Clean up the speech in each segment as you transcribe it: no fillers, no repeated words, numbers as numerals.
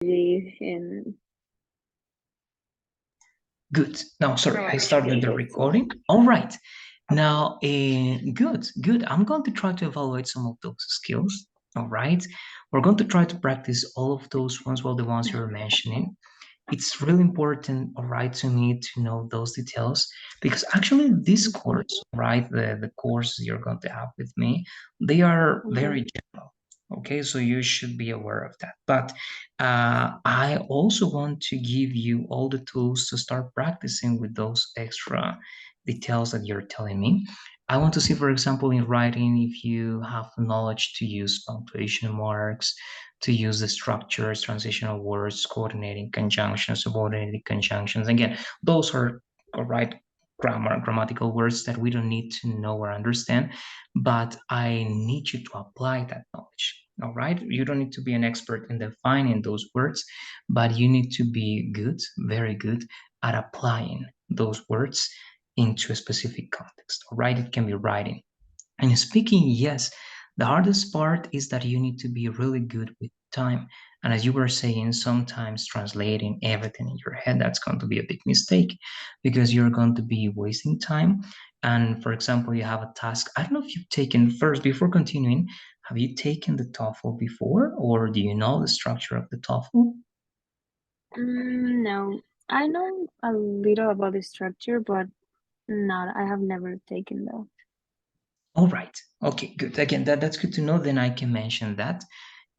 and Good. Now, sorry, no, I started the recording. All right. Now, good. I'm going to try to evaluate some of those skills. All right. We're going to try to practice all of those ones, well, the ones you're mentioning. It's really important, all right, to me to know those details because actually this course, right, the courses you're going to have with me, they are very general. Okay, so you should be aware of that. But I also want to give you all the tools to start practicing with those extra details that you're telling me. I want to see, for example, in writing, if you have the knowledge to use punctuation marks, to use the structures, transitional words, coordinating conjunctions, subordinating conjunctions. Again, those are right grammatical words that we don't need to know or understand, but I need you to apply that knowledge. All right. You don't need to be an expert in defining those words, but you need to be good, very good at applying those words into a specific context. All right. It can be writing. And speaking, yes, the hardest part is that you need to be really good with time. And as you were saying, sometimes translating everything in your head, that's going to be a big mistake because you're going to be wasting time. And for example, you have a task. I don't know if you've taken first, before continuing, have you taken the TOEFL before, or do you know the structure of the TOEFL? No, I know a little about the structure, but not. I have never taken though. All right. Okay, good. Again, that's good to know. Then I can mention that.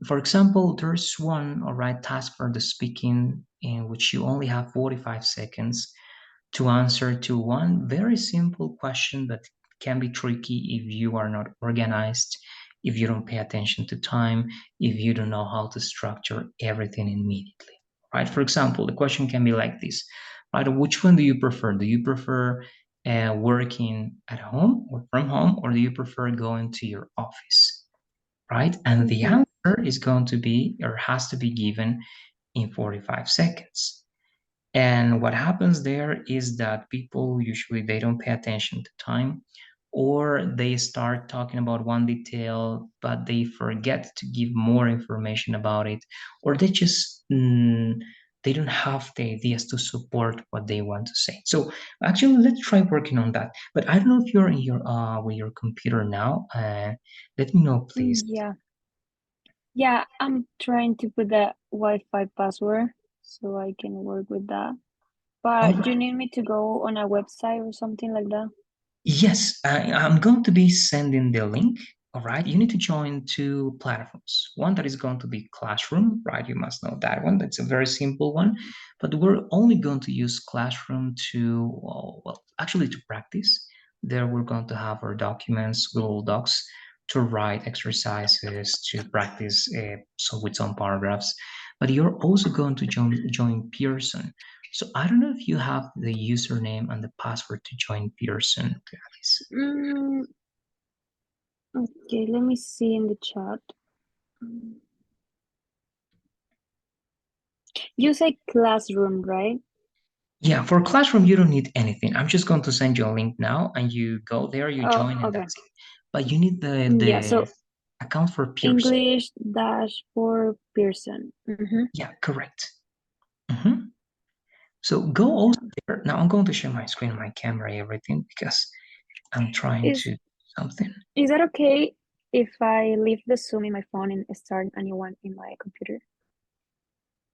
For example, there's one, all right, task for the speaking in which you only have 45 seconds to answer to one very simple question that can be tricky if you are not organized, if you don't pay attention to time, if you don't know how to structure everything immediately, right? For example, the question can be like this, right? Which one do you prefer? Do you prefer working at home or from home, or do you prefer going to your office, right? And the answer is going to be, or has to be given in 45 seconds. And what happens there is that people usually they don't pay attention to time, or they start talking about one detail, but they forget to give more information about it, or they just they don't have the ideas to support what they want to say. So actually, let's try working on that. But I don't know if you're in your with your computer now. Let me know, please. Yeah. Yeah, I'm trying to put the Wi-Fi password so I can work with that. All But you right. need me to go on a website or something like that? Yes, I'm going to be sending the link. All right, you need to join two platforms. One that is going to be Classroom, right? You must know that one. That's a very simple one. But we're only going to use Classroom to, well, actually to practice. There we're going to have our documents, Google Docs, to write exercises, to practice so with some paragraphs. But you're also going to join Pearson. So I don't know if you have the username and the password to join Pearson, Gladys. Mm, okay, let me see in the chat. You say classroom, right? Yeah, for Classroom, you don't need anything. I'm just going to send you a link now, and you go there, you Oh, join, and okay. that's it. But you need the Yeah, so account for Pearson. English dashboard Pearson. Yeah, correct. Mhm. So go also there. Now I'm going to share my screen, my camera, everything because I'm trying Is to do something. is that okay if I leave the Zoom in my phone and start a new one in my computer?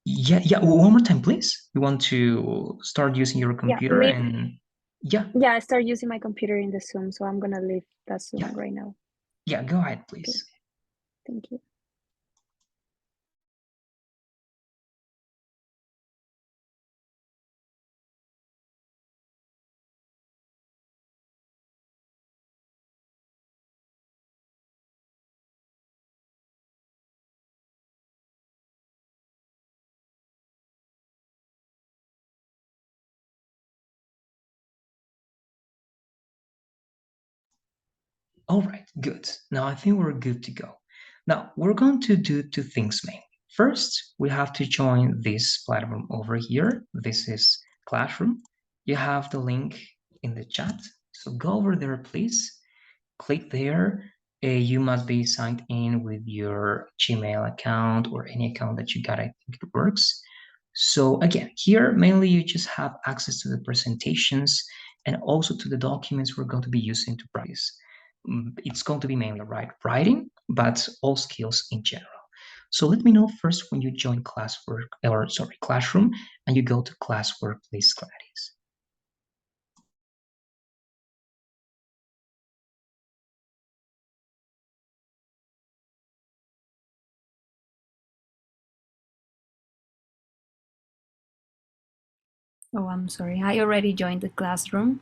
Yeah, yeah. One more time, please. You want to start using your Yeah, computer leave. and yeah, Yeah, I start using my computer in the Zoom, so I'm gonna leave that yeah, Zoom right now. yeah. Go ahead, Okay, please. thank you. All right, good. Now I think we're good to go. Now we're going to do two things mainly. First, we have to join this platform over here. This is Classroom. You have the link in the chat. So go over there, please. Click there you must be signed in with your Gmail account or any account that you got. I think it works. So again, here mainly you just have access to the presentations and also to the documents we're going to be using to practice. It's going to be mainly writing, but all skills in general. So let me know first when you join classroom, and you go to classwork, please, Gladys. Oh, I'm sorry. I already joined the classroom.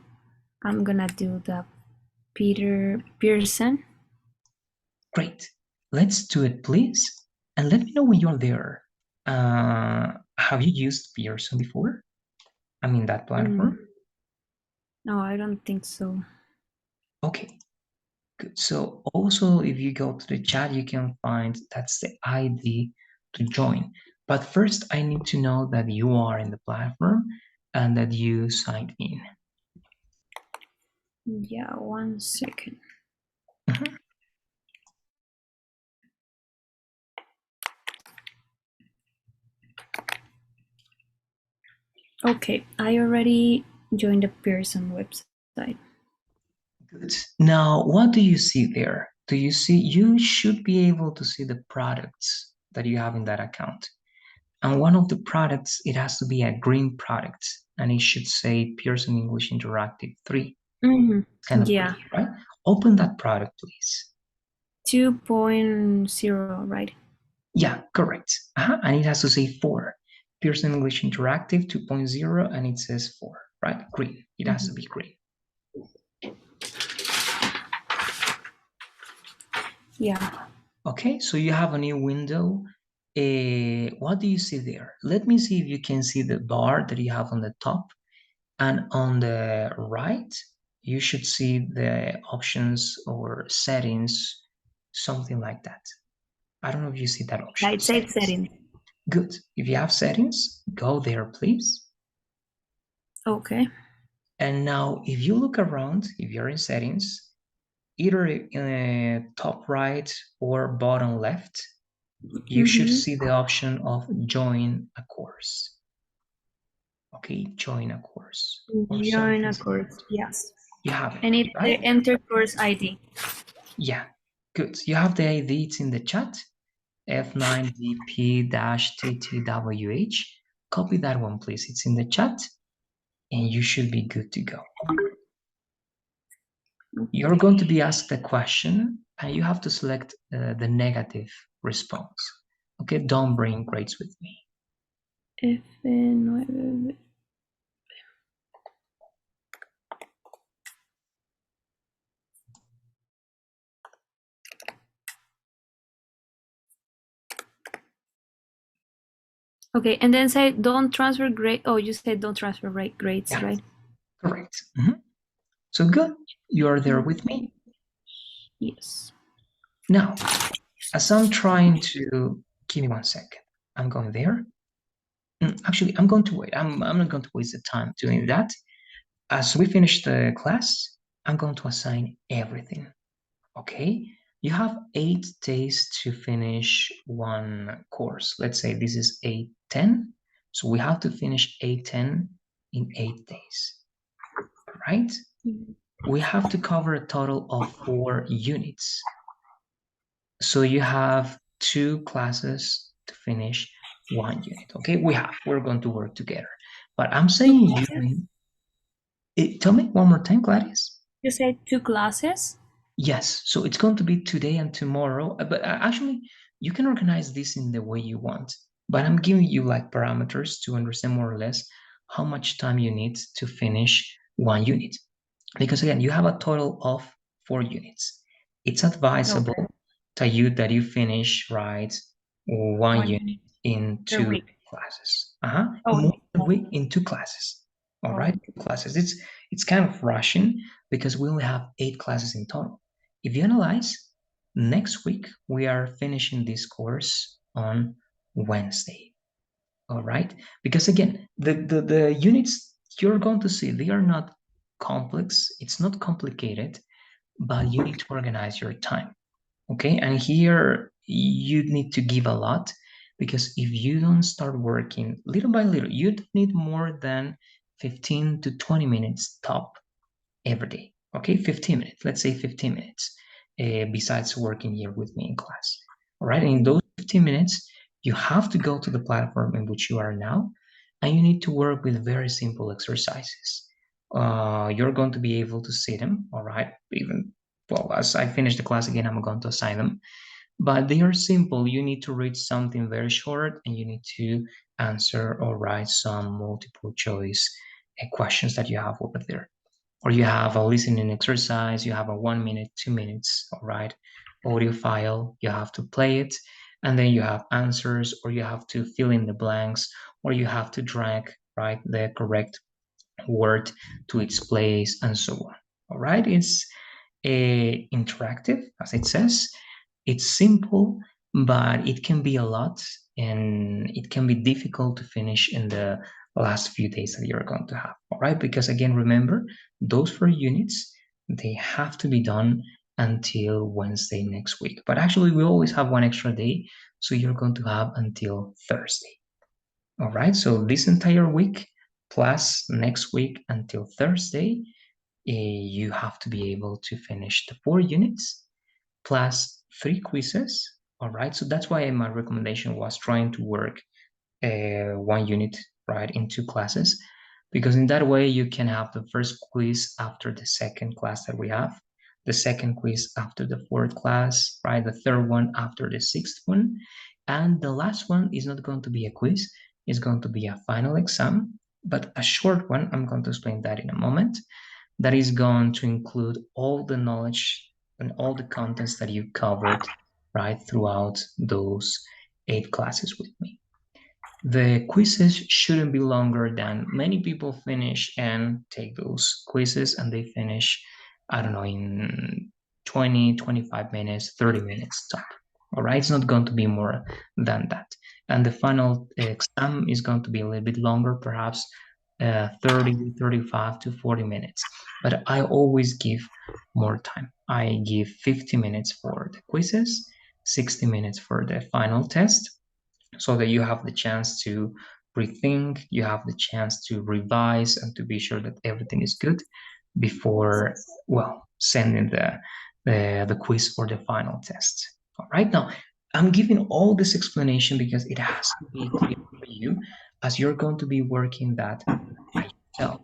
I'm gonna do the Pearson. Great. Let's do it, please. And let me know when you're there. Have you used Pearson before? I mean, that platform? No, I don't think so. Okay, good. So also, if you go to the chat, you can find that's the ID to join. But first, I need to know that you are in the platform and that you signed in. Yeah, 1 second. Mhm. Okay, I already joined the Pearson website. Good. Now, what do you see there? Do you see, you should be able to see the products that you have in that account. And one of the products, it has to be a green product, and it should say Pearson English Interactive 3. Kind of Yeah. green, right? Open that product, please. 2.0, right? Yeah, correct. And it has to say 4. Pearson English Interactive 2.0, and it says 4, right? Green. It has to be green. Yeah. Okay, so you have a new window. What do you see there? Let me see if you can see the bar that you have on the top. And on the right, you should see the options or settings, something like that. I don't know if you see that option. Yeah, it says settings. Good. If you have settings, go there, please. Okay. And now, if you look around, if you're in settings, either in top right or bottom left, you should see the option of join a course. Okay, join a course. Or Join a something. course. Yes. You have it, And it's right? the enter course ID. Yeah, good. You have the ID, it's in the chat, F9DP-TTWH. Copy that one, please. It's in the chat, and you should be good to go. You're going to be asked a question, and you have to select the negative response. Okay, don't bring grades with me. F9. Okay, and then say don't transfer grade. Oh, you said don't transfer grades, Yeah, right? correct. So good. You're there with me. Yes. Now, as I'm trying to, give me 1 second. I'm going there. Actually, I'm going to wait. I'm not going to waste the time doing that. As we finish the class, I'm going to assign everything. Okay? You have 8 days to finish one course. Let's say this is 810. So we have to finish 810 in 8 days. Right? We have to cover a total of 4 units. So you have 2 classes to finish 1 unit. Okay, we're going to work together. But I'm saying tell me one more time, Gladys. You said 2 classes? Yes, so it's going to be today and tomorrow, but actually you can organize this in the way you want. But I'm giving you like parameters to understand more or less how much time you need to finish 1 unit. Because again, you have a total of 4 units. It's advisable that you finish, right, 1 unit in per 2 week. classes. Oh, Week in 2 classes. All right, 2 classes. It's kind of rushing because we only have 8 classes in total. If you analyze, next week we are finishing this course on Wednesday. All right, because again, the units you're going to see, they are not complex. It's not complicated, but you need to organize your time. Okay, and here you need to give a lot, because if you don't start working little by little, you don't need more than 15 to 20 minutes top every day. Okay, 15 minutes, let's say 15 minutes, besides working here with me in class. All right, and in those 15 minutes, you have to go to the platform in which you are now, and you need to work with very simple exercises. You're going to be able to see them, all right? Even, well, as I finish the class again, I'm going to assign them, but they are simple. You need to read something very short, and you need to answer or write some multiple choice questions that you have over there. Or you have a listening exercise, you have a 1 minute, 2 minutes, all right, audio file, you have to play it, and then you have answers, or you have to fill in the blanks, or you have to drag, right, the correct word to its place, and so on. All right, it's interactive, as it says. It's simple, but it can be a lot, and it can be difficult to finish in the last few days that you're going to have. All right, because again, remember, those 4 units, they have to be done until Wednesday next week. But actually, we always have one extra day, so you're going to have until Thursday. All right, so this entire week plus next week until Thursday, you have to be able to finish the 4 units plus 3 quizzes. All right, so that's why my recommendation was trying to work 1 unit, right, in 2 classes, because in that way you can have the first quiz after the second class that we have, the second quiz after the fourth class, right, the third one after the sixth one, and the last one is not going to be a quiz, it's going to be a final exam, but a short one. I'm going to explain that in a moment. That is going to include all the knowledge and all the contents that you covered, right, throughout those 8 classes with me. The quizzes shouldn't be longer than, many people finish and take those quizzes and they finish, I don't know, in 20, 25 minutes, 30 minutes top. All right, it's not going to be more than that. And the final exam is going to be a little bit longer, perhaps 30, 35 to 40 minutes. But I always give more time. I give 50 minutes for the quizzes, 60 minutes for the final test, so that you have the chance to rethink, you have the chance to revise, and to be sure that everything is good before, well, sending the quiz or the final test. All right, now I'm giving all this explanation because it has to be clear for you, as you're going to be working that by yourself.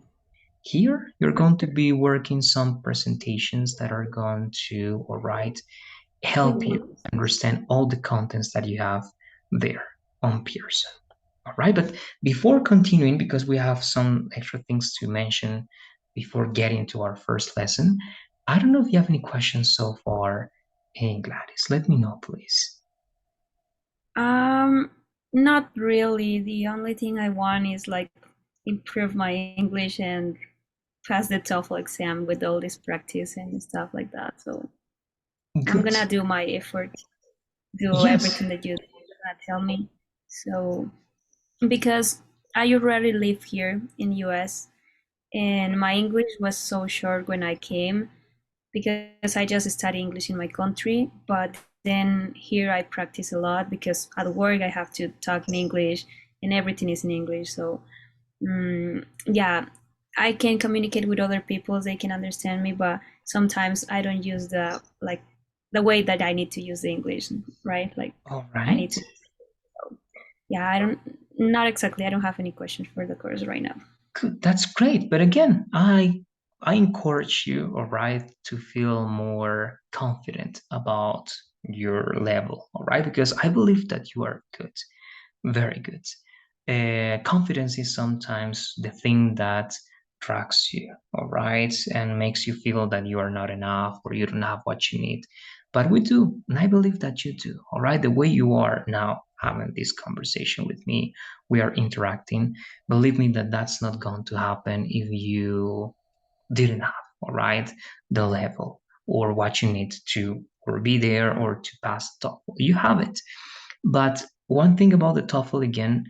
Here, you're going to be working some presentations that are going to, all right, help you understand all the contents that you have there on Pearson. All right, but before continuing, because we have some extra things to mention before getting to our first lesson, I don't know if you have any questions so far. Hey, Gladys, let me know, please. Um, Not really. The only thing I want is like improve my English and pass the TOEFL exam with all this practice and stuff like that. So I'm Good. gonna do my effort, do Yes. everything that you're gonna tell me. So because I already live here in US and my English was so short when I came because I just study English in my country, but then here I practice a lot because at work I have to talk in English and everything is in English. So yeah, I can communicate with other people; they can understand me, but sometimes I don't use the way that I need to use the English, right? Like All I need right. to. Yeah, I don't. Not exactly. I don't have any questions for the course right now. Good. That's great. But again, I encourage you, all right, to feel more confident about your level, all right? Because I believe that you are good. Very good. Confidence is sometimes the thing that tracks you, all right, and makes you feel that you are not enough or you don't have what you need. But we do, and I believe that you do, all right? The way you are now having this conversation with me, we are interacting. Believe me that that's not going to happen if you didn't have, all right, the level or what you need to or be there or to pass TOEFL. You have it. But one thing about the TOEFL again,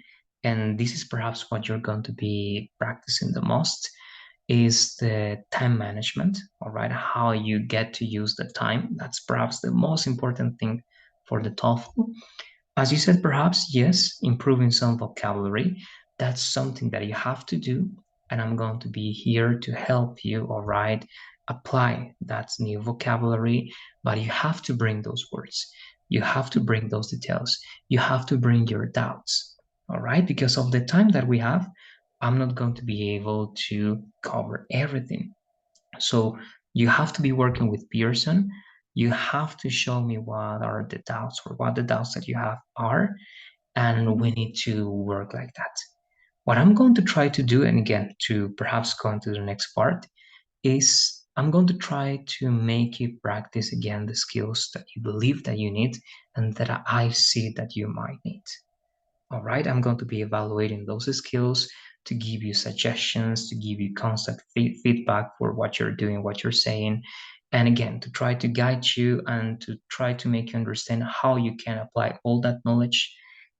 and this is perhaps what you're going to be practicing the most, is the time management, all right? How you get to use the time. That's perhaps the most important thing for the TOEFL. As you said, perhaps, yes, improving some vocabulary. That's something that you have to do. And I'm going to be here to help you, all right, apply that new vocabulary. But you have to bring those words. You have to bring those details. You have to bring your doubts, all right? Because of the time that we have, I'm not going to be able to cover everything. So you have to be working with Pearson. You have to show me what are the doubts or what the doubts that you have are, and we need to work like that. What I'm going to try to do, and again, to perhaps go into the next part, is I'm going to try to make you practice again the skills that you believe that you need and that I see that you might need. All right, I'm going to be evaluating those skills to give you suggestions, to give you constant feedback for what you're doing, what you're saying, and again, to try to guide you and to try to make you understand how you can apply all that knowledge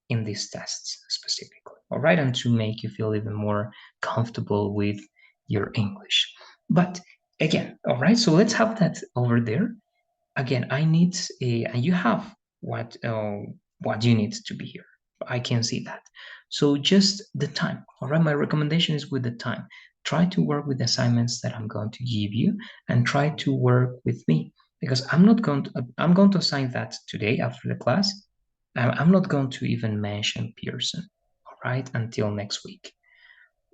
in these tests specifically. All right, and to make you feel even more comfortable with your English. But again, all right, so let's have that over there. Again, I need a, and you have what you need to be here. I can see that. So just the time. All right, my recommendation is with the time. Try to work with the assignments that I'm going to give you, and try to work with me because I'm going to assign that today after the class. I'm not going to even mention Pearson. All right, until next week.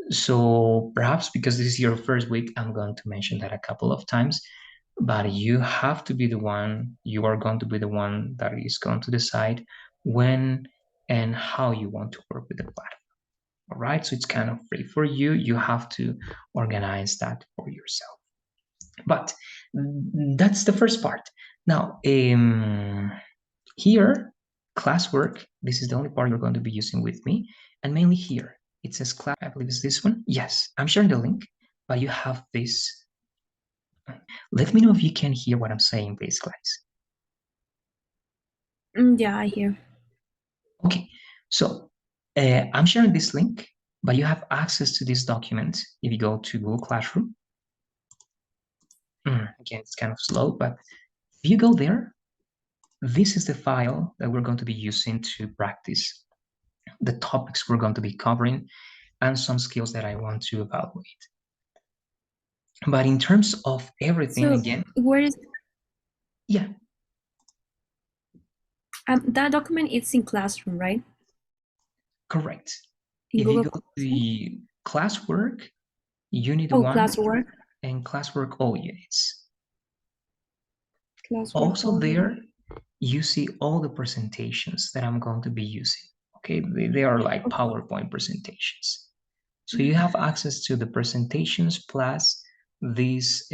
So perhaps because this is your first week, I'm going to mention that a couple of times, but you have to be the one, you are going to be the one that is going to decide when and how you want to work with the platform. All right. So it's kind of free for you. You have to organize that for yourself. But that's the first part. Now, here, classwork, this is the only part you're going to be using with me, and mainly here. It says class, I believe it's this one. Yes, I'm sharing the link, but you have this. Let me know if you can hear what I'm saying, please, guys. Yeah, I hear. Okay, so I'm sharing this link, but you have access to this document if you go to Google Classroom. Again, it's kind of slow, but if you go there, this is the file that we're going to be using to practice the topics we're going to be covering and some skills that I want to evaluate. But in terms of everything, So again, where is yeah, that document? It's in Classroom, right? correct. In If you Google go to Classroom. the classwork, Unit Oh, 1, classwork. and classwork all units. Classwork Also all there, unit. you see all the presentations that I'm going to be using. Okay, they are like Okay. PowerPoint presentations. So you have access to the presentations plus this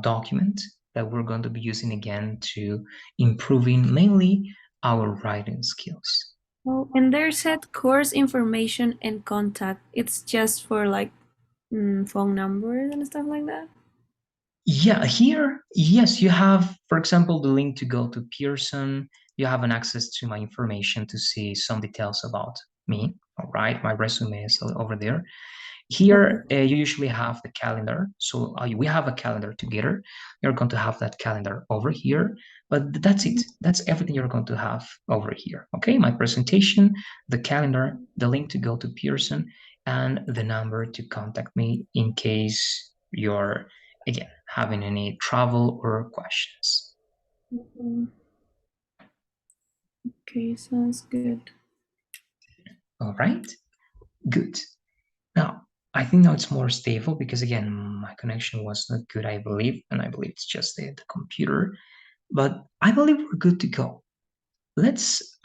document that we're going to be using again to improving mainly our writing skills. Oh, and there's said course information and contact. It's just for like phone numbers and stuff like that. Yeah, here, yes, you have, for example, the link to go to Pearson. You have an access to my information to see some details about me. All right, my resume is over there. Okay. Here, you usually have the calendar. So we have a calendar together. You're going to have that calendar over here, but that's it. That's everything you're going to have over here. Okay, my presentation, the calendar, the link to go to Pearson, and the number to contact me in case you're, again, having any trouble or questions. Mhm. Okay, sounds good. All right, good. Now, I think now it's more stable because again, my connection was not good, I believe, and I believe it's just the computer. But I believe we're good to go.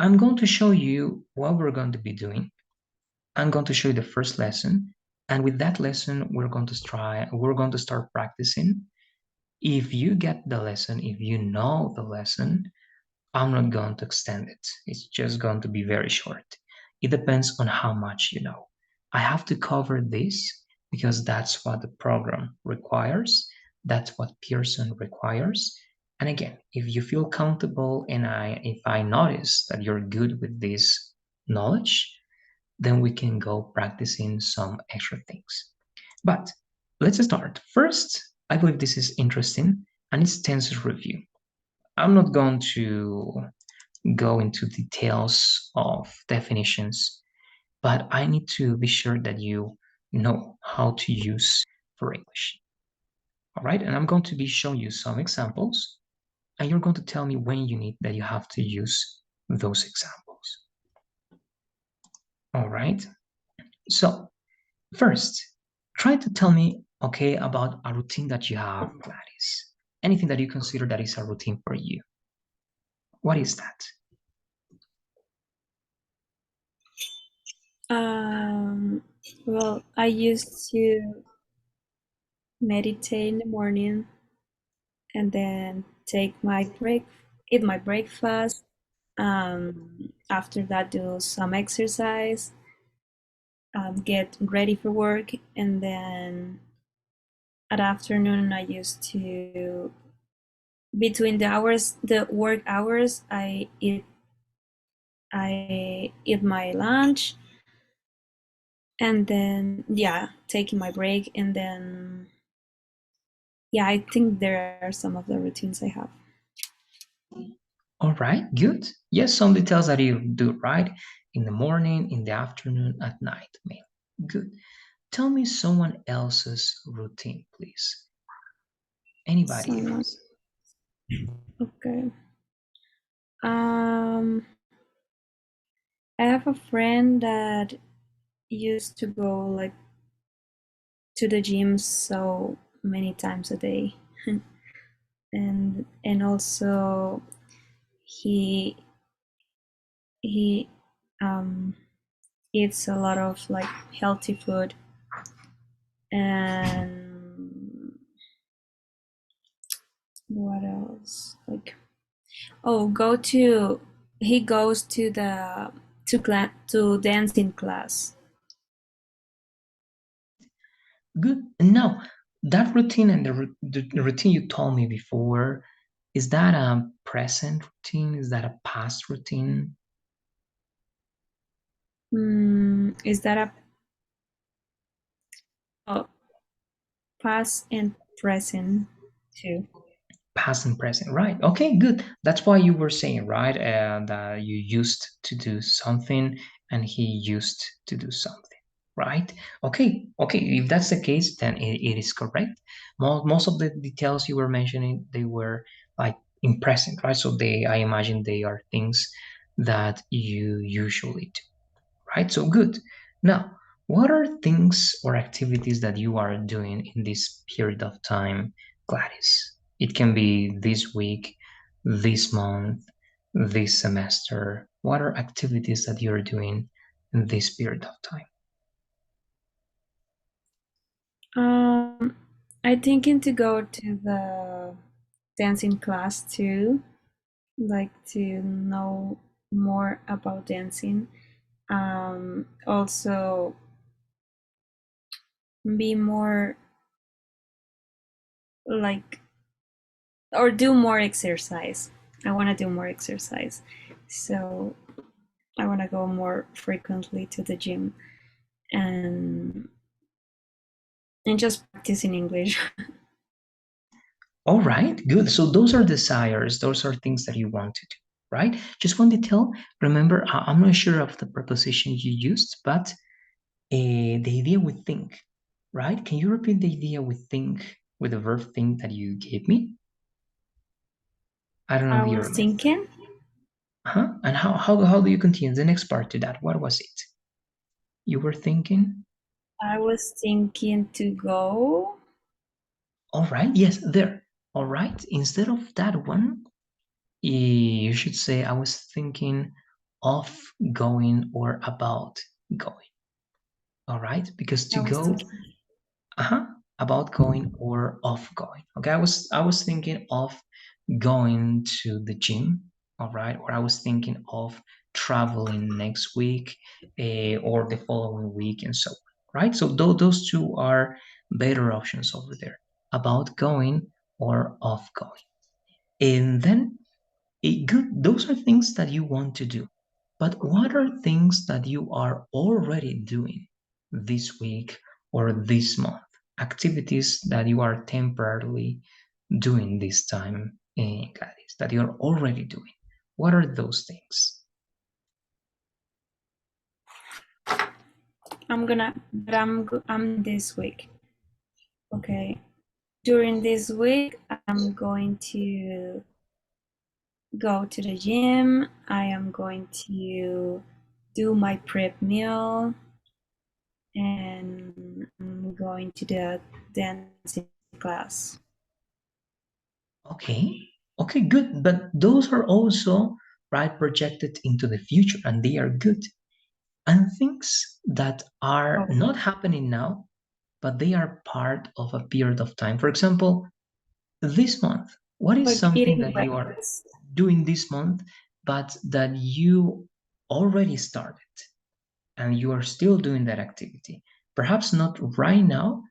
I'm going to show you what we're going to be doing. I'm going to show you the first lesson. And with that lesson, we're going to start practicing. If you get the lesson, if you know the lesson, I'm not going to extend it. It's just going to be very short. It depends on how much you know. I have to cover this because that's what the program requires. That's what Pearson requires. And again, if you feel comfortable and if I notice that you're good with this knowledge, then we can go practicing some extra things. But let's start. First, I believe this is interesting and it's tenses review. I'm not going to go into details of definitions, but I need to be sure that you know how to use for English. All right, and I'm going to be showing you some examples, and you're going to tell me when you need that you have to use those examples. All right, so first, try to tell me, okay, about a routine that you have, Gladys. Anything that you consider that is a routine for you. What is that? Um, well, I used to meditate in the morning and then take my break, eat my breakfast. After that, do some exercise, get ready for work, and then at afternoon, I used to between the hours, the work hours, I eat my lunch, and then yeah, taking my break, and then yeah, I think there are some of the routines I have. All right, good. Yes, some details that you do, right? In the morning, in the afternoon, at night, maybe. Good. Tell me someone else's routine, please. Anybody Someone, else? okay. Um, I have a friend that used to go like to the gym so many times a day, and also he he um eats a lot of like healthy food, and what else? Like, oh, go to he goes to the to dancing class. Good. And now, that routine and the routine you told me before, is that a present routine? Is that a past routine? Is that a oh, past and present too? Past and present, right? Okay, good. That's why you were saying, right? That you used to do something and he used to do something, right? Okay, okay. If that's the case, then it is correct. Most of the details you were mentioning, they were like in present, right? So I imagine they are things that you usually do, right? So good. Now, what are things or activities that you are doing in this period of time, Gladys? It can be this week, this month, this semester. What are activities that you're doing in this period of time? Um, I thinking to go to the dancing class too, like to know more about dancing. Also be more like or do more exercise. I want to do more exercise, so I want to go more frequently to the gym and and just practice in English. All right, good. So those are desires, those are things that you want to do, right? Just one detail. Remember, I'm not sure of the preposition you used, but the idea with think, right? Can you repeat the idea with think with the verb think that you gave me? I don't know I if you was remember. thinking, Huh? And how do you continue the next part to that? What was it? You were thinking? I was thinking to go. All right, yes, there. All right. Instead of that one, you should say I was thinking of going or about going. All right, because to I was go, thinking. uh-huh, about going or off going. Okay, I was thinking of going to the gym, all right, or I was thinking of traveling next week, or the following week, and so on, right? So those two are better options over there, about going or off going. And then good, those are things that you want to do. But what are things that you are already doing this week or this month? activities that you are temporarily doing this time, Gladys, that you're already doing? What are those things? I'm this week. Okay. During this week, I'm going to go to the gym. I am going to do my prep meal, and I'm going to the dancing class. Okay, okay, good. But those are also, right, projected into the future, and they are good. And things that are Oh, not happening now, but they are part of a period of time. For example, this month, what is like something eating that you are breakfast. doing this month, but that you already started and you are still doing that activity? Perhaps not right now,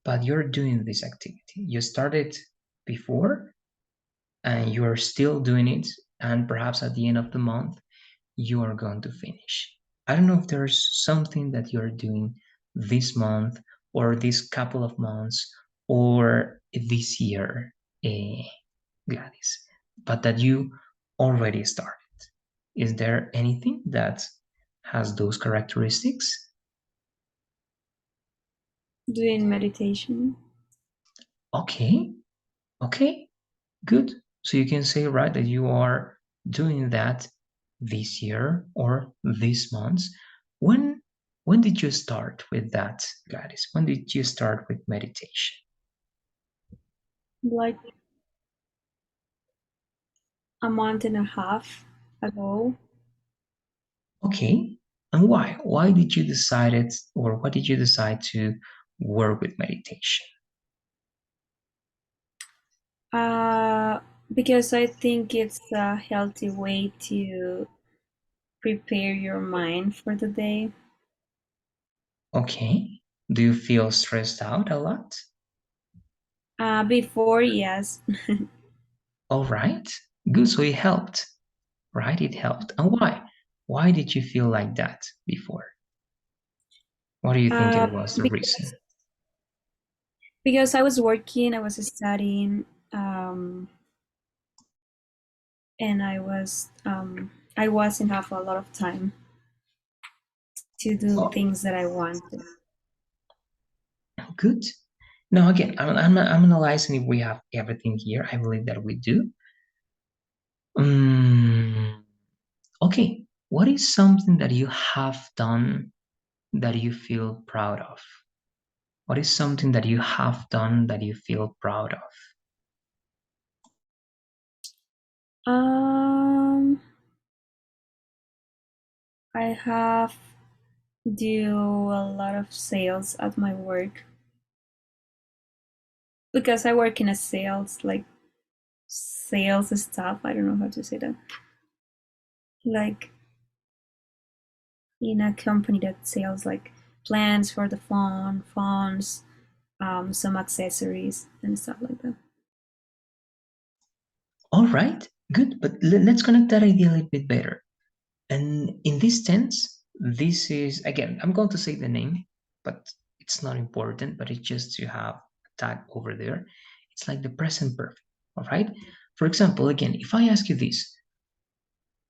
but you're doing this activity. You started before and you are still doing it, and perhaps at the end of the month, you are going to finish. I don't know if there's something that you're doing this month or this couple of months or this year, Gladys, but that you already started. Is there anything that has those characteristics? Doing meditation. Okay, okay, good. So you can say, right, that you are doing that this year or this month. When when did you start with that, Gladys? When did you start with meditation? Like a month and a half ago. Okay. And why? Why did you decide it, or what did you decide to work with meditation? Uh, because I think it's a healthy way to prepare your mind for the day. Okay. Do you feel stressed out a lot? Before, yes. All right. Good. So it helped, right? It helped. And why? Why did you feel like that before? What do you think Uh, it was the reason? because because I was working, I was studying, um, and I wasn't have a lot of time to do Oh, things that I wanted. good. Now, again, I'm analyzing if we have everything here. I believe that we do. Um, okay. What is something that you have done that you feel proud of? What is something that you have done that you feel proud of? Um, I have do a lot of sales at my work because I work in a sales like sales stuff. I don't know how to say that. Like in a company that sells like plans for the phone, phones, some accessories and stuff like that. All right, good. But let's connect that idea a little bit better. And in this tense, this is, again, I'm going to say the name, but it's not important, but it's just to have a tag over there. It's like the present perfect. All right. For example, again, if I ask you this,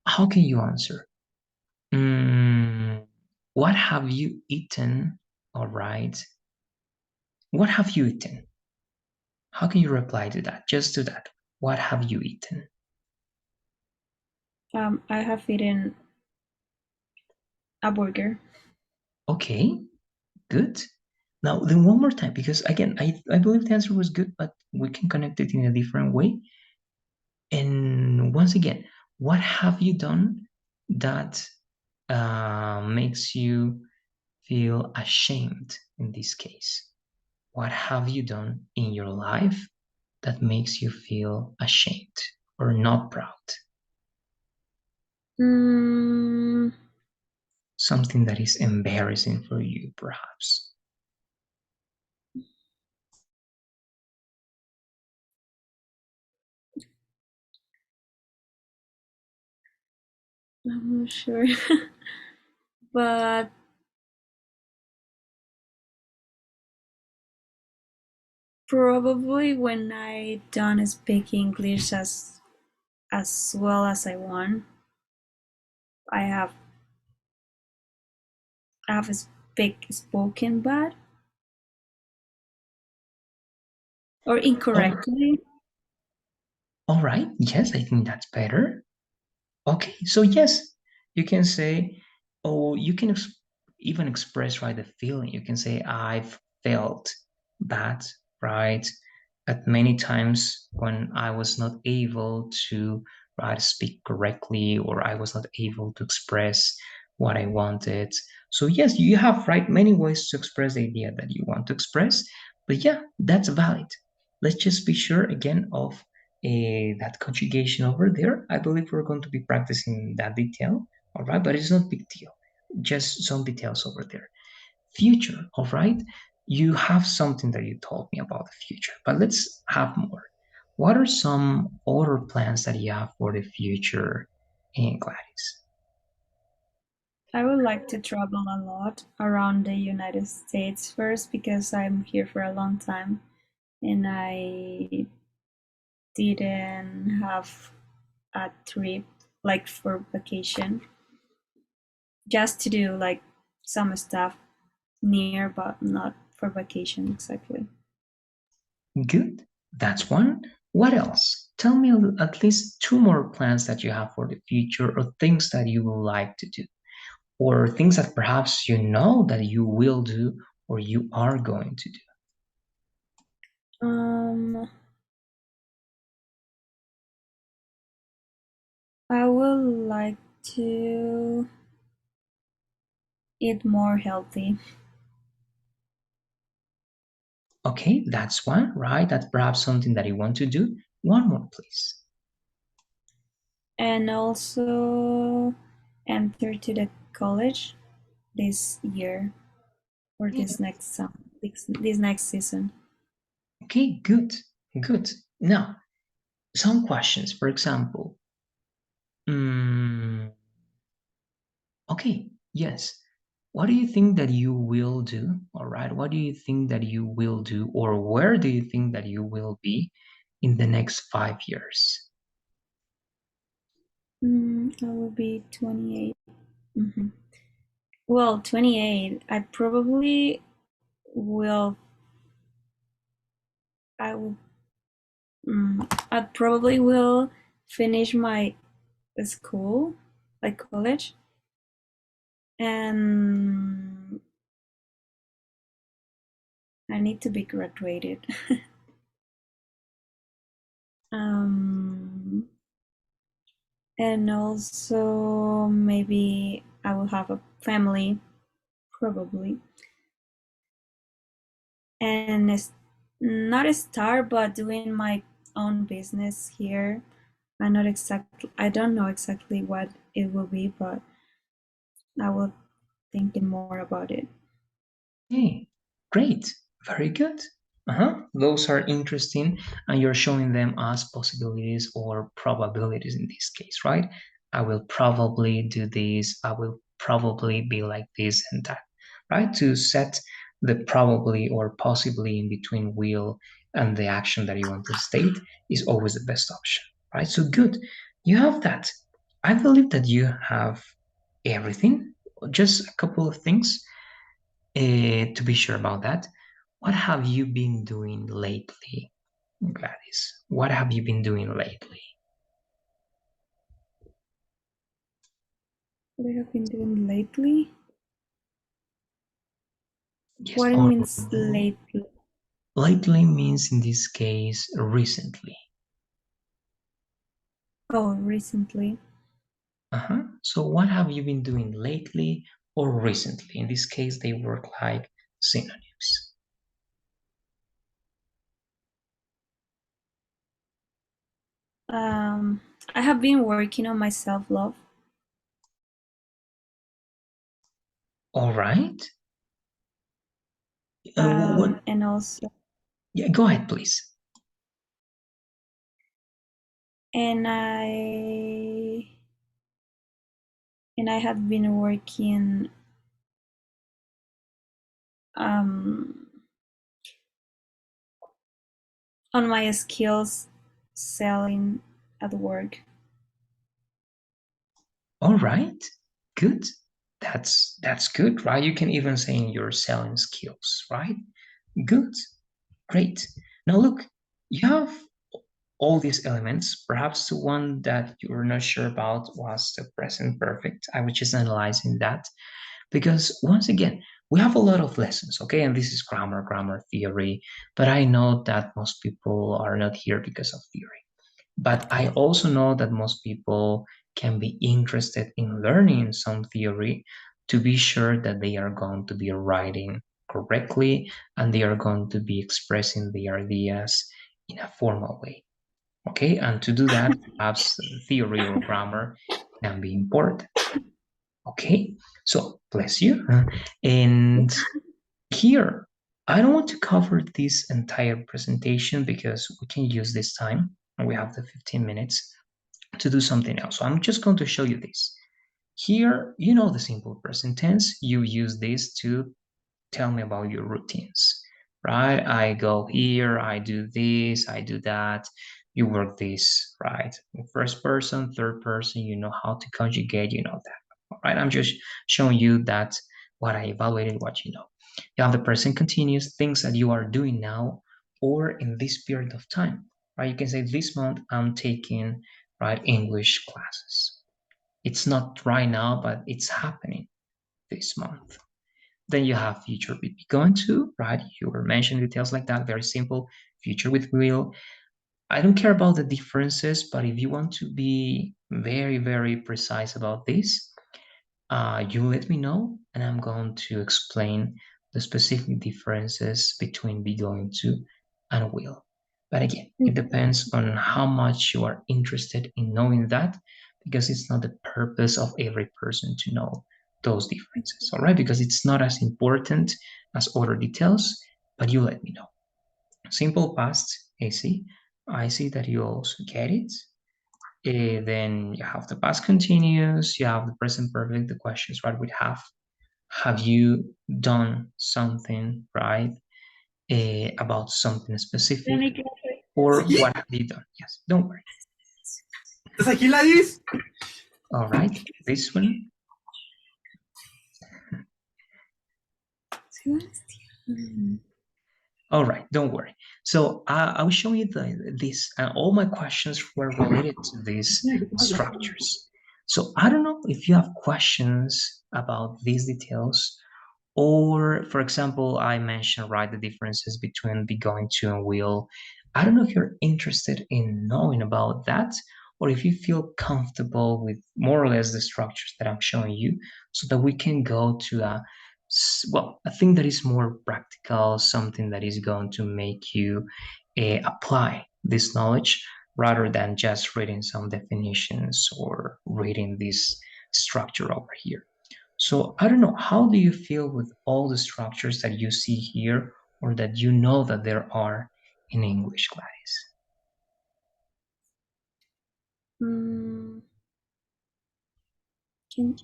how can you answer? Mm, what have you eaten? All right. What have you eaten? How can you reply to that? Just to that. What have you eaten? I have eaten a burger. Okay, good. Now, then one more time, because again, I believe the answer was good, but we can connect it in a different way. And once again, what have you done that makes you feel ashamed in this case? What have you done in your life that makes you feel ashamed or not proud? Mm, Something that is embarrassing for you, perhaps. I'm not sure, but Probably when I don't speak English as well as I want. I have I have spoken bad or Oh, incorrectly. all right. Yes, I think that's better. Okay, so yes, you can say, oh, you can even express, right, the feeling. You can say, I've felt that, right, at many times when I was not able to, right, speak correctly, or I was not able to express what I wanted. So yes, you have, right, many ways to express the idea that you want to express. But yeah, that's valid. Let's just be sure again of that conjugation over there. I believe we're going to be practicing that detail, all right? But it's not big deal. Just some details over there. Future, all right? You have something that you told me about the future, but let's have more. What are some other plans that you have for the future, Gladys? I would like to travel a lot around the United States first because I'm here for a long time and I didn't have a trip like for vacation, just to do like some stuff near, but not for vacation exactly. Good. That's one. What else? Tell me at least two more plans that you have for the future or things that you would like to do, or things that perhaps you know that you will do or you are going to do. Um, I would like to eat more healthy Okay, that's one, right? That's perhaps something that you want to do. One more, please. and also enter to the college this year or Yeah. this next season. Okay, good, good. Now, some questions. For example, mm, okay, yes. What do you think that you will do? All right. What do you think that you will do, or where do you think that you will be in the next 5 years? I will be 28. Mhm. Well, 28. Will. I will. I probably will finish my school, like college, and I need to be graduated. um, and also maybe I will have a family, probably, and it's not a start, but doing my own business here. I don't know exactly what it will be, but I will thinking more about it. Hey, great, very good. Those are interesting, and you're showing them as possibilities or probabilities in this case, right? I will probably do this, I will probably be like this and that, right? To set the probably or possibly in between will and the action that you want to state is always the best option, right? So good, you have that. I believe that you have everything, just a couple of things to be sure about that. What have you been doing lately, Gladys? What have you been doing lately? What I have been doing lately? Yes, What it or means lately? lately means in this case recently. Oh, recently. So what have you been doing lately or recently? In this case, they work like synonyms. Um, I have been working on my self-love, All right. What? and also, Yeah, go ahead, please. and I have been working um on my skills selling at work. All right, good. That's good, right? You can even say in your selling skills, right? Good, great. Now look, you have all these elements. Perhaps the one that you were not sure about was the present perfect. I was just analyzing that because once again, we have a lot of lessons, okay? And this is grammar theory, but I know that most people are not here because of theory. But I also know that most people can be interested in learning some theory to be sure that they are going to be writing correctly and they are going to be expressing their ideas in a formal way. Okay, and to do that, perhaps theory or grammar can be important. Okay, so bless you. And here, I don't want to cover this entire presentation because we can use this time and we have the 15 minutes to do something else. So I'm just going to show you this. Here, you know the simple present tense. You use this to tell me about your routines, right? I go here, I do this, I do that. You work this, right? First person, third person, you know how to conjugate, you know that, all right? I'm just showing you that what I evaluated, what you know. You have the present continuous, things that you are doing now or in this period of time, right? You can say this month I'm taking, right, English classes. It's not right now, but it's happening this month. Then you have future with be going to, right? You were mentioning details like that, very simple. Future with will. I don't care about the differences, but if you want to be very, very precise about this, you let me know, and I'm going to explain the specific differences between be going to and will. But again, it depends on how much you are interested in knowing that, because it's not the purpose of every person to know those differences, all right? Because it's not as important as other details, but you let me know. Simple past, AC. I see that you also get it. Then you have the past continuous, you have the present perfect, the questions, right? We have you done something, right? About something Let specific, me get or what have you done? Yes, don't worry. ¿Estás aquí, Ladis? All right, this one. All right, don't worry. So I was showing you this, and all my questions were related to these structures. So I don't know if you have questions about these details. Or, for example, I mentioned, right, the differences between be going to and will. I don't know if you're interested in knowing about that, or if you feel comfortable with more or less the structures that I'm showing you, so that we can go to well, a thing that is more practical, something that is going to make you apply this knowledge rather than just reading some definitions or reading this structure over here. So I don't know, how do you feel with all the structures that you see here or that you know that there are in English, Gladys? Mm, can,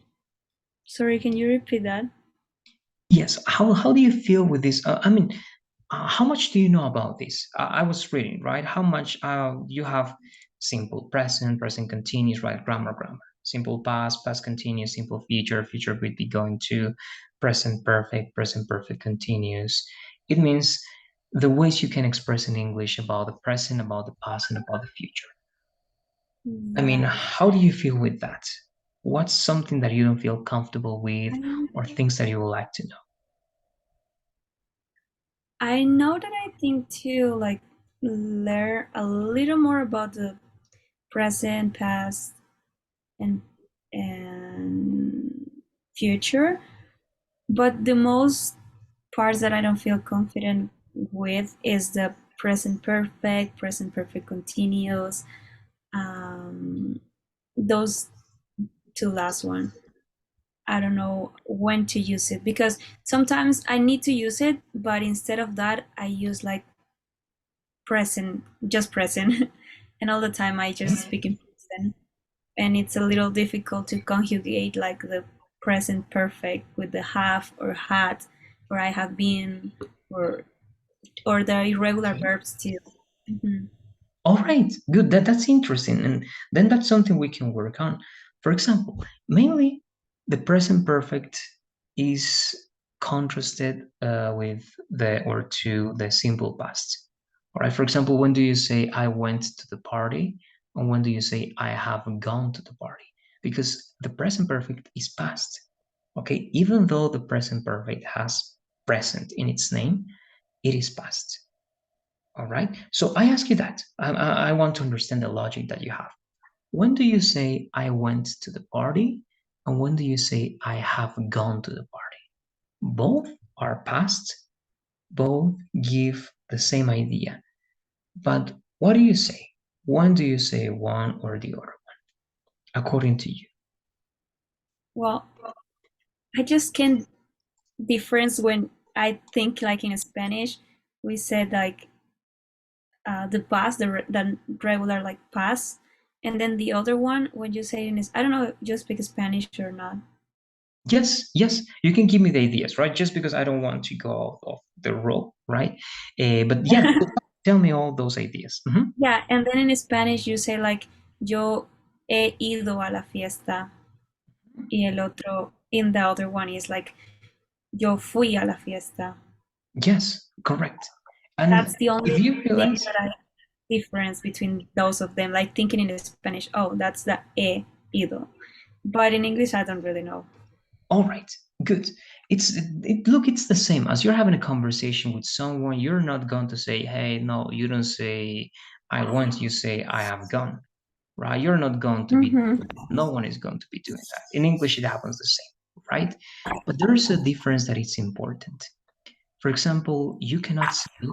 sorry, can you repeat that? Yes, how do you feel with this? I mean, how much do you know about this? I was reading, right? How much you have simple present, present continuous, right? Grammar. Simple past, past continuous, simple future, future would be going to, present perfect continuous. It means the ways you can express in English about the present, about the past, and about the future. I mean, Yeah. how do you feel with that? What's something that you don't feel comfortable with, I or things that you would like to know? I know that I think to like learn a little more about the present, past, and and future, but the most parts that I don't feel confident with is the present perfect continuous, those two last one. I don't know when to use it because sometimes I need to use it, but instead of that, I use like present, just present, and all the time I just Okay. speak in present, and it's a little difficult to conjugate like the present perfect with the have or had or I have been or or the irregular Okay. verbs too. Mhm. All right, good. That's interesting. And then that's something we can work on. For example, mainly the present perfect is contrasted with the or to the simple past. All right, for example, when do you say I went to the party? And when do you say I have gone to the party? Because the present perfect is past. Okay, even though the present perfect has present in its name, it is past. All right. So I ask you that. I want to understand the logic that you have. When do you say I went to the party? And when do you say I have gone to the party? Both are past, both give the same idea. But what do you say? When do you say one or the other one, according to you? Well, I just can't difference when I think like in Spanish, we said like the past, the regular like past, and then the other one when you say I don't know if you speak Spanish or not. Yes, yes, you can give me the ideas, right? Just because I don't want to go off of the rule, right? But yeah, tell me all those ideas. Mhm. Yeah, and then in Spanish you say like yo he ido a la fiesta, y el otro in the other one is like yo fui a la fiesta. Yes, correct. That's And the if only you thing realize, that I difference between those of them. Like thinking in Spanish, oh, that's the he ido, but in English I don't really know. all right, good. Look, it's the same as you're having a conversation with someone. You're not going to say, "Hey, no," you don't say "I went." You say "I have gone," right? You're not going to be. Mm-hmm. No one is going to be doing that. In English, it happens the same, right? But there is a difference that it's important. For example, you cannot say,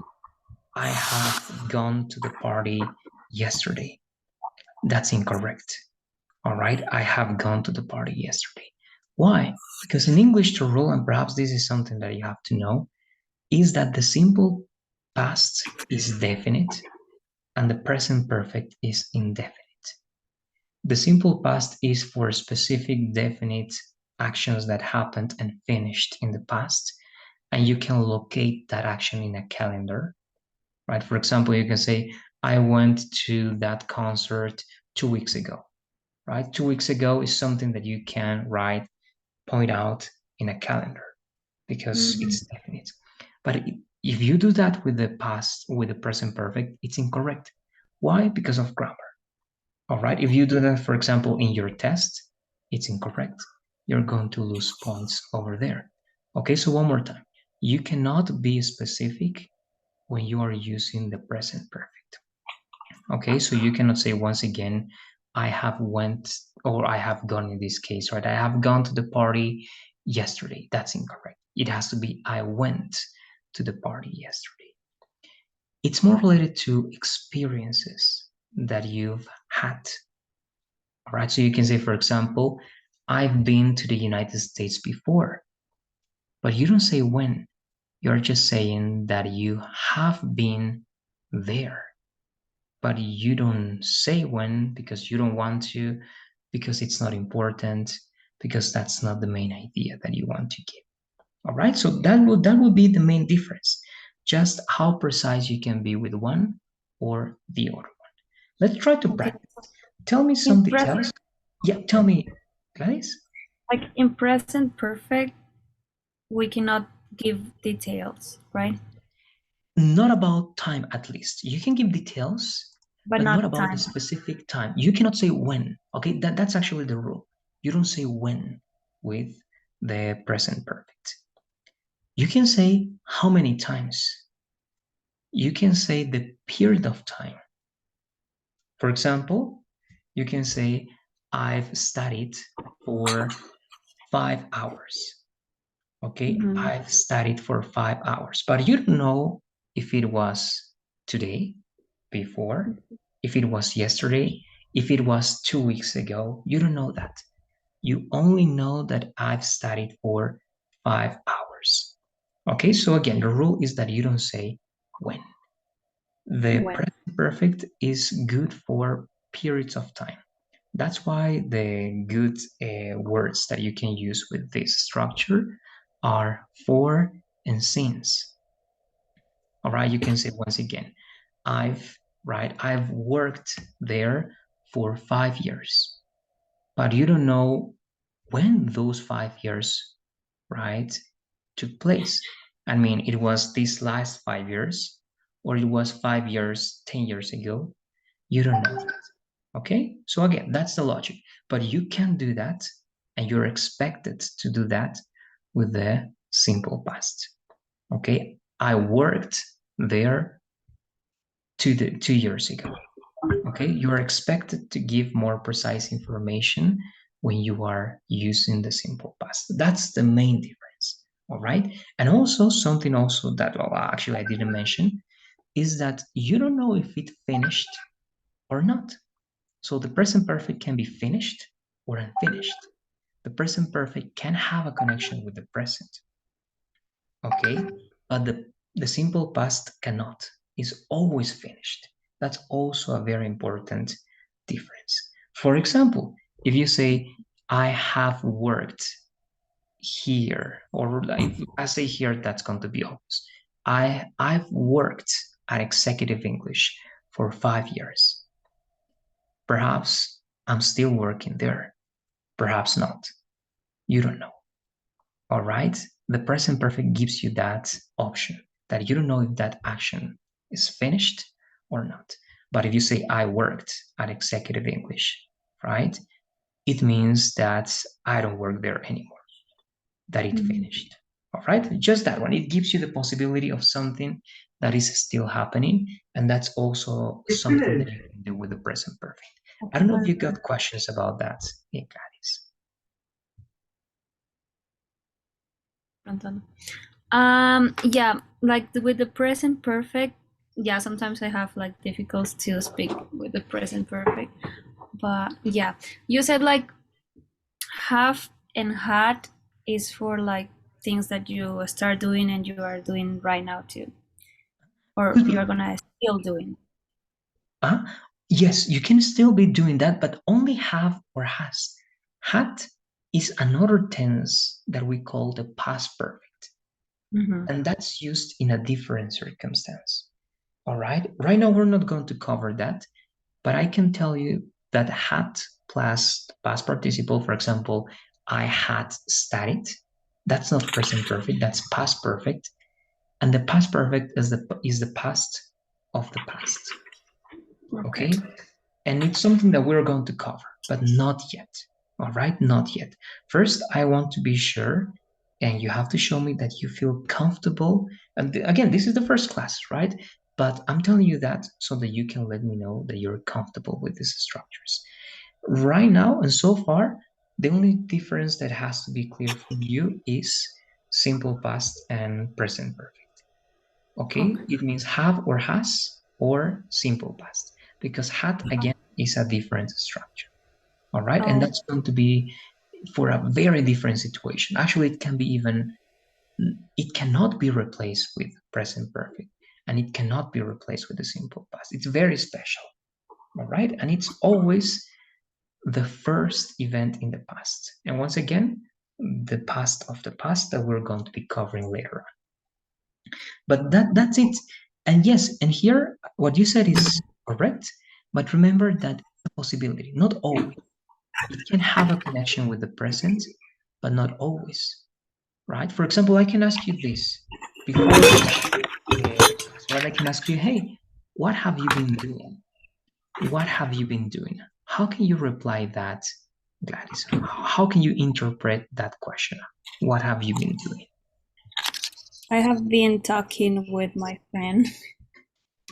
"I have gone to the party yesterday." That's incorrect. All right, I have gone to the party yesterday. Why? Because in English, the rule, and perhaps this is something that you have to know, is that the simple past is definite and the present perfect is indefinite. The simple past is for specific definite actions that happened and finished in the past, and you can locate that action in a calendar, right? For example, you can say, I went to that concert 2 weeks ago, right? 2 weeks ago is something that you can write, point out in a calendar because Mm-hmm. it's definite. But if you do that with the past, with the present perfect, it's incorrect. Why? Because of grammar. All right. If you do that, for example, in your test, it's incorrect. You're going to lose points over there. Okay. So one more time, you cannot be specific when you are using the present perfect. Okay, so you cannot say once again, I have went or I have gone in this case, right? I have gone to the party yesterday. That's incorrect. It has to be I went to the party yesterday. It's more related to experiences that you've had. All right, so you can say, for example, I've been to the United States before, but you don't say when. You're just saying that you have been there, but you don't say when because you don't want to, because it's not important, because that's not the main idea that you want to give. All right, so that will be the main difference, just how precise you can be with one or the other one. Let's try to Okay. practice. Tell me In some present, details. Yeah, tell me, Gladys. like in present perfect, we cannot give details, right? Not about time, at least. You can give details, But but not not about the time. specific time. You cannot say when. Okay, that's actually the rule. You don't say when with the present perfect. You can say how many times. You can say the period of time. For example, you can say, I've studied for 5 hours. Okay, Mm-hmm. I've studied for 5 hours, but you don't know if it was today, before, if it was yesterday, if it was 2 weeks ago. You don't know that. You only know that I've studied for 5 hours. Okay, so again, the rule is that you don't say when. The When? present perfect is good for periods of time. That's why the good words that you can use with this structure are for and since. All right, you can say once again, I've right? I've worked there for 5 years, but you don't know when those 5 years, right, took place. I mean, it was these last 5 years, or it was 5 years, 10 years ago. You don't know that. Okay? So again, that's the logic. But you can do that, and you're expected to do that with the simple past. Okay? I worked there 2 years ago. Okay? You're expected to give more precise information when you are using the simple past. That's the main difference. All right? And also something also that, well, actually I didn't mention is that you don't know if it finished or not. So the present perfect can be finished or unfinished. The present perfect can have a connection with the present, okay? But the simple past cannot. It's always finished. That's also a very important difference. For example, if you say, I have worked here, or if I say here, that's going to be obvious. I've worked at Executive English for 5 years. Perhaps I'm still working there. Perhaps not. You don't know. All right? The present perfect gives you that option that you don't know if that action is finished or not. But if you say, I worked at Executive English, right? It means that I don't work there anymore, that it finished. All right? Just that one. It gives you the possibility of something that is still happening. And that's also something that you can do with the present perfect. I don't know if you got questions about that, Gladys. Yeah, like with the present perfect, yeah, sometimes I have like difficulties to speak with the present perfect. But yeah, you said like have and had is for like things that you start doing and you are doing right now too, or you're gonna still doing. Yes, you can still be doing that, but only have or has. Had is another tense that we call the past perfect, and that's used in a different circumstance. All right? Right now, we're not going to cover that, but I can tell you that had plus past participle, for example, I had studied, that's not present perfect, that's past perfect. And the past perfect is the past of the past. Okay? And it's something that we're going to cover, but not yet. All right? Not yet. First, I want to be sure, and you have to show me that you feel comfortable. And again, this is the first class, right? But I'm telling you that so that you can let me know that you're comfortable with these structures. Right now, and so far, the only difference that has to be clear for you is simple past and present perfect. Okay? It means have or has or simple past, because had again is a different structure. All right? And that's going to be for a very different situation. Actually, it cannot be replaced with present perfect, and it cannot be replaced with the simple past. It's very special. All right? And it's always the first event in the past. And once again, the past of the past that we're going to be covering later on. But that's it. And yes, and here what you said is correct, but remember that it's a possibility, not always. It can have a connection with the present, but not always, right? For example, I can ask you this before right? I can ask you, hey, what have you been doing? What have you been doing? How can you reply that, Gladys? How can you interpret that question? What have you been doing? I have been talking with my friend.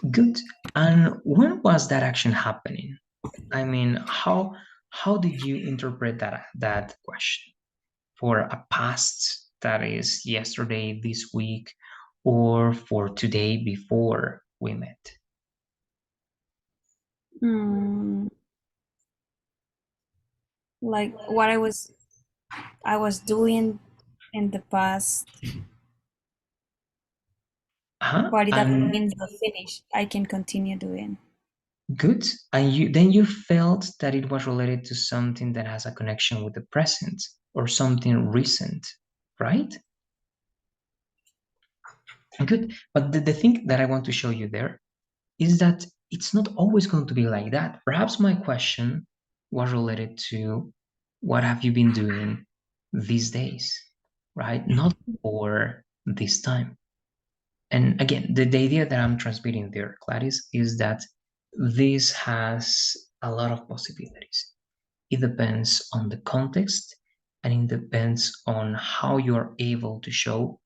Good. And when was that action happening? I mean, how did you interpret that question for a past that is yesterday, this week, or for today before we met? Like what I was doing in the past, but that And means the finish. I can continue doing. good. And you felt that it was related to something that has a connection with the present or something recent, right? Good. But the thing that I want to show you there is that it's not always going to be like that. Perhaps my question was related to what have you been doing these days, right? Not for this time. And again, the idea that I'm transmitting there, Gladys, is that this has a lot of possibilities. It depends on the context and it depends on how you're able to show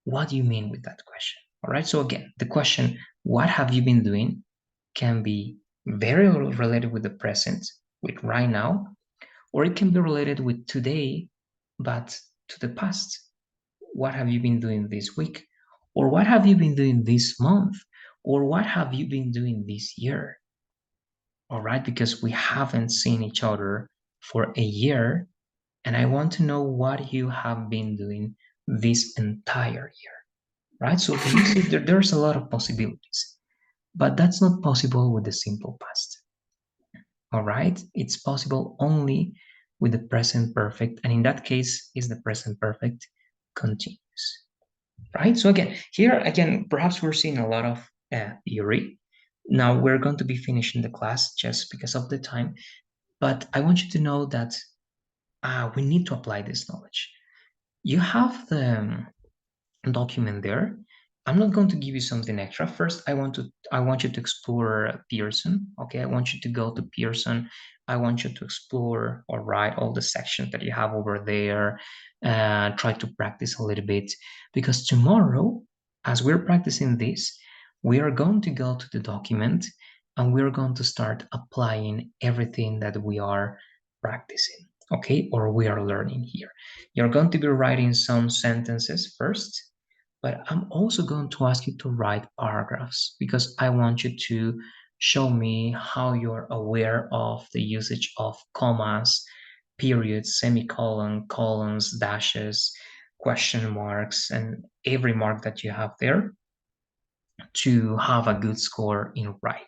what you mean with that question. All right. So again, the question, what have you been doing, can be very related with the present, with right now, or it can be related with today, but to the past. What have you been doing this week? Or what have you been doing this month? Or what have you been doing this year? All right, because we haven't seen each other for a year, and I want to know what you have been doing this entire year, right? So do you see there's a lot of possibilities, but that's not possible with the simple past. All right, it's possible only with the present perfect, and in that case, is the present perfect continuous, right? So again, here again, perhaps we're seeing a lot of theory. Now we're going to be finishing the class just because of the time, but I want you to know that we need to apply this knowledge. You have the document there. I'm not going to give you something extra. First, I want you to explore Pearson. Okay, I want you to go to Pearson. I want you to explore or write all the sections that you have over there. Try to practice a little bit because tomorrow, as we're practicing this, we are going to go to the document and we're going to start applying everything that we are practicing. Okay, or we are learning here. You're going to be writing some sentences first, but I'm also going to ask you to write paragraphs because I want you to show me how you're aware of the usage of commas, periods, semicolon, colons, dashes, question marks, and every mark that you have there to have a good score in writing.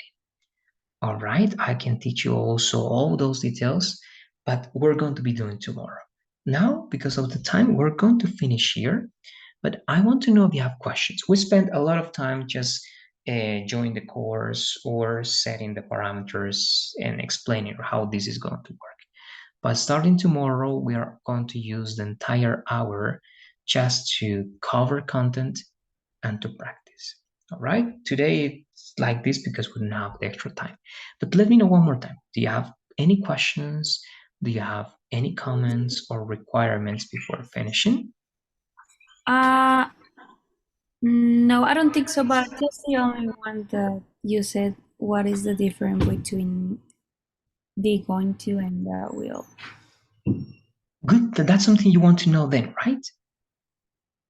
All right, I can teach you also all those details, but we're going to be doing tomorrow. Now, because of the time, we're going to finish here, but I want to know if you have questions. We spent a lot of time just joining the course or setting the parameters and explaining how this is going to work. But starting tomorrow, we are going to use the entire hour just to cover content and to practice. All right. Today it's like this because we don't have the extra time. But let me know one more time. Do you have any questions? Do you have any comments or requirements before finishing? Uh, no, I don't think so, but just the only one that you said, what is the difference between the going to and the will? Good. That's something you want to know then, right?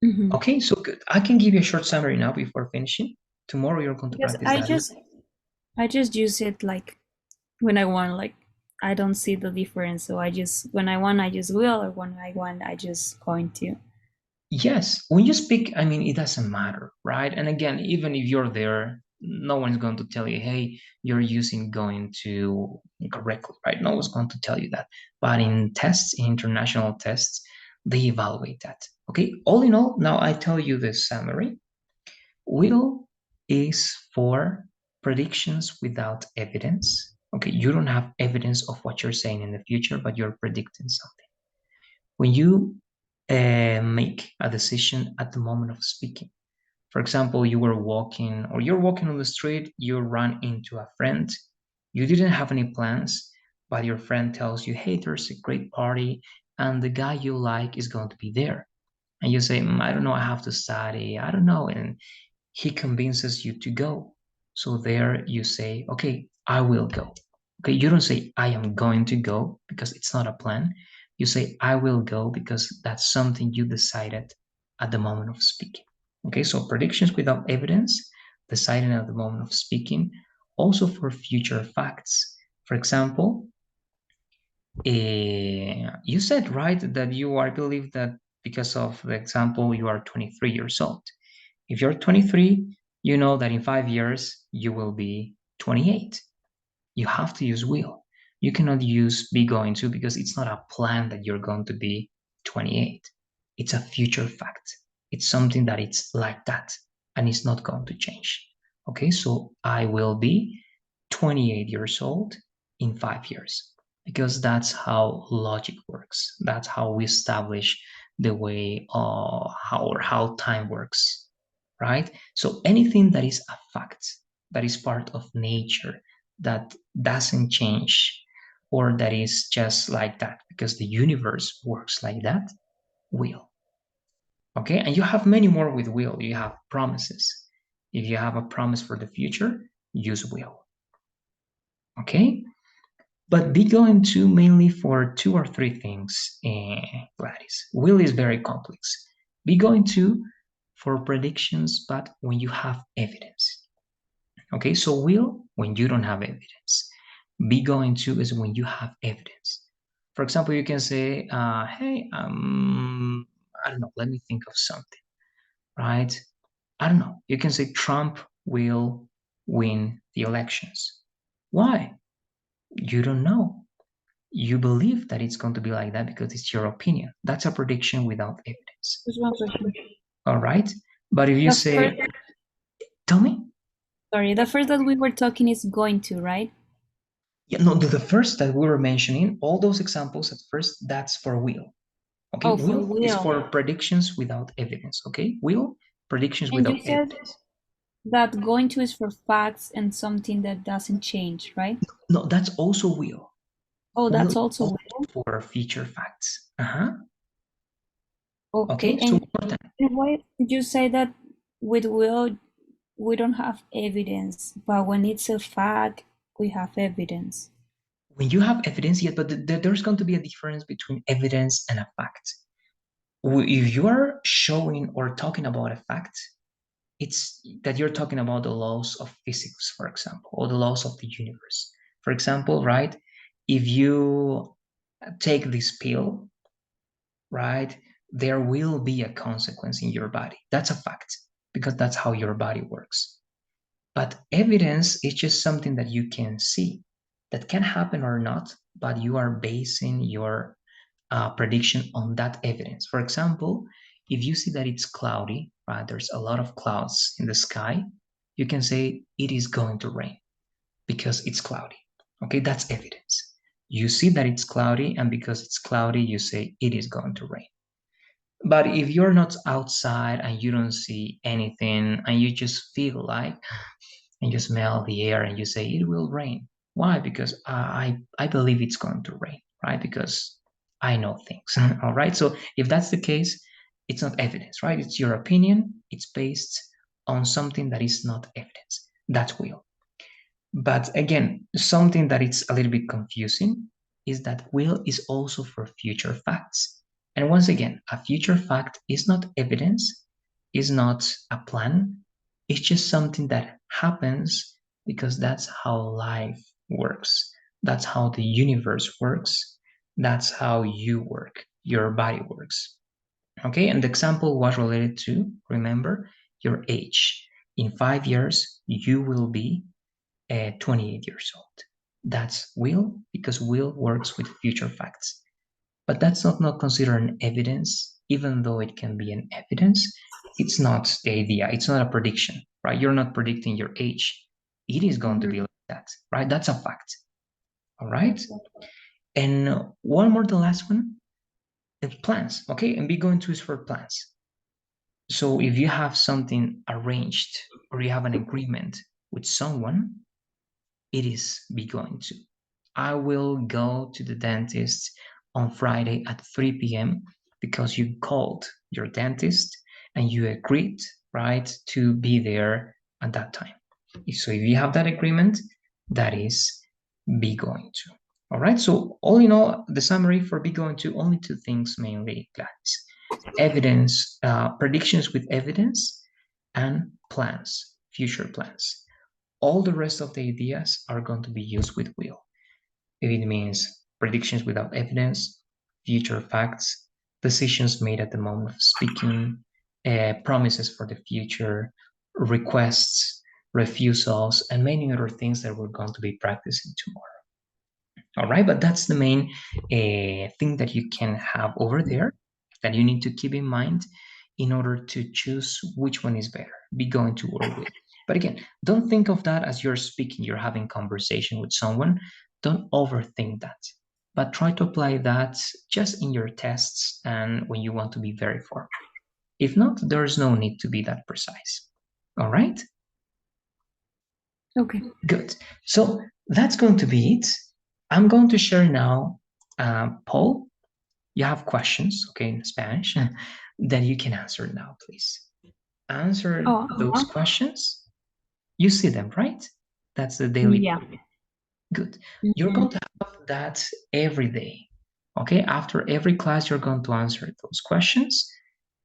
Mm-hmm. Okay, so good. I can give you a short summary now before finishing. Tomorrow you're going to Because practice that. I just use it like when I want, like I don't see the difference. So I just when I want I just will, or when I want I just going to. Yes, when you speak, I mean, it doesn't matter, right? And again, even if you're there, no one's going to tell you, hey, you're using going to correctly, right? No one's going to tell you that. But in tests, in international tests, they evaluate that. Okay, all in all, now I tell you the summary. Will is for predictions without evidence. Okay, you don't have evidence of what you're saying in the future, but you're predicting something. When you make a decision at the moment of speaking. For example, you were walking or you're walking on the street, you run into a friend. You didn't have any plans, but your friend tells you, hey, there's a great party and the guy you like is going to be there. And you say, I don't know, I have to study, I don't know. And he convinces you to go. So there you say, okay, I will go. Okay, you don't say, I am going to go because it's not a plan. You say, I will go because that's something you decided at the moment of speaking. Okay, so predictions without evidence, deciding at the moment of speaking, also for future facts. For example, you said, right, that you are, I believe that because of the example, you are 23 years old. If you're 23, you know that in 5 years you will be 28. You have to use will. You cannot use be going to because it's not a plan that you're going to be 28. It's a future fact. It's something that it's like that and it's not going to change. Okay, so I will be 28 years old in 5 years, because that's how logic works. That's how we establish the way how time works, right? So anything that is a fact, that is part of nature, that doesn't change, or that is just like that because the universe works like that, will. Okay, and you have many more with will. You have promises. If you have a promise for the future, use will. Okay, but be going to mainly for 2 or 3 things, Gladys. Will is very complex. Be going to for predictions, but when you have evidence. Okay, so will when you don't have evidence. Be going to is when you have evidence. For example, you can say, hey, I don't know, let me think of something, right? I don't know. You can say Trump will win the elections. Why? You don't know. You believe that it's going to be like that because it's your opinion. That's a prediction without evidence. Just one question. All right. But if you The say, first, tell me. sorry, the first that we were talking is going to, right? Yeah, no, the first that we were mentioning, all those examples at first, that's for will. Okay. Oh, for Will is will. for predictions without evidence. Okay. Will, predictions And you without said evidence. that going to is for facts and something that doesn't change, right? No, that's also will. Oh, Will that's is also also will. for future facts. Uh-huh. Okay, Okay. So and why did you say that with will we don't have evidence, but when it's a fact, we have evidence? when you have evidence, yet, but there's going to be a difference between evidence and a fact. If you are showing or talking about a fact, it's that you're talking about the laws of physics, for example, or the laws of the universe. For example, right? If you take this pill, right, there will be a consequence in your body. That's a fact because that's how your body works. But evidence is just something that you can see that can happen or not, but you are basing your prediction on that evidence. For example, if you see that it's cloudy, right, there's a lot of clouds in the sky, you can say it is going to rain because it's cloudy. Okay, that's evidence. You see that it's cloudy, and because it's cloudy, you say it is going to rain. But if you're not outside and you don't see anything and you just feel like and you smell the air and you say it will rain. Why? Because I believe it's going to rain, right? Because I know things. All right. So if that's the case, it's not evidence, right? It's your opinion. It's based on something that is not evidence. That's will. But again, something that is a little bit confusing is that will is also for future facts. And once again, a future fact is not evidence, is not a plan. It's just something that happens because that's how life works. That's how the universe works. That's how you work, your body works. Okay, and the example was related to, remember, your age. In 5 years, you will be 28 years old. That's will because will works with future facts. But that's not considered an evidence, even though it can be an evidence. It's not the idea. It's not a prediction, right? You're not predicting your age. It is going to be like that, right? That's a fact. All right. And one more, the last one, plans. Okay, and be going to is for plans. So if you have something arranged or you have an agreement with someone, it is be going to. I will go to the dentist on Friday at 3 p.m. because you called your dentist and you agreed, right, to be there at that time. So if you have that agreement, that is be going to. All right. So all in all, the summary for be going to, only 2 things mainly, guys: evidence, predictions with evidence, and plans, future plans. All the rest of the ideas are going to be used with will. If it means predictions without evidence, future facts, decisions made at the moment of speaking, promises for the future, requests, refusals, and many other things that we're going to be practicing tomorrow. All right, but that's the main thing that you can have over there that you need to keep in mind in order to choose which one is better, be going to or will. But again, don't think of that as you're speaking, you're having conversation with someone. Don't overthink that, but try to apply that just in your tests and when you want to be very formal. If not, there's no need to be that precise. All right? Okay. Good. So that's going to be it. I'm going to share now, Paul, you have questions, okay, in Spanish, that you can answer now, please. Answer those questions. You see them, right? That's the daily. Yeah. Good. You're going to have that every day. Okay, after every class, you're going to answer those questions,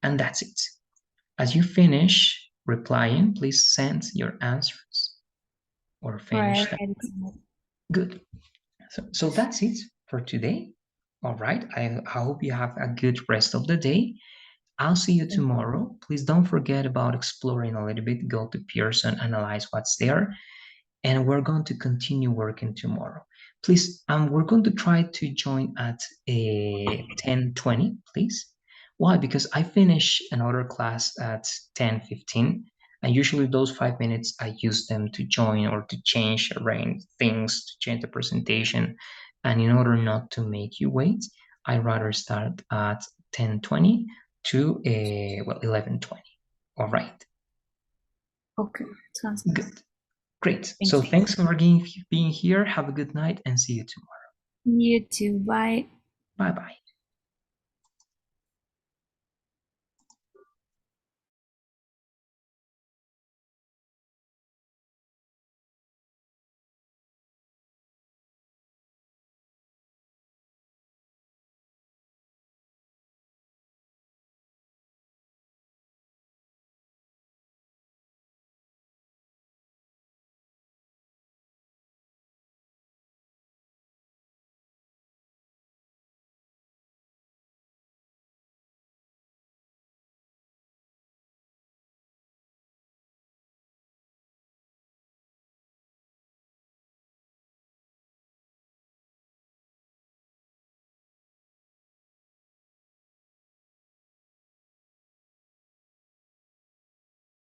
and that's it. As you finish replying, please send your answers or finish them. Good. So that's it for today. All right. I hope you have a good rest of the day. I'll see you tomorrow. Please don't forget about exploring a little bit. Go to Pearson, analyze what's there, and we're going to continue working tomorrow. Please, we're going to try to join at 10:20, please. Why? Because I finish another class at 10:15, and usually those 5 minutes I use them to join or to change, arrange things, to change the presentation. And in order not to make you wait, I rather start at 10:20 to 11:20. All right. Okay, sounds good. Great. So thanks for being here. Have a good night and see you tomorrow. You too. Bye. Bye-bye.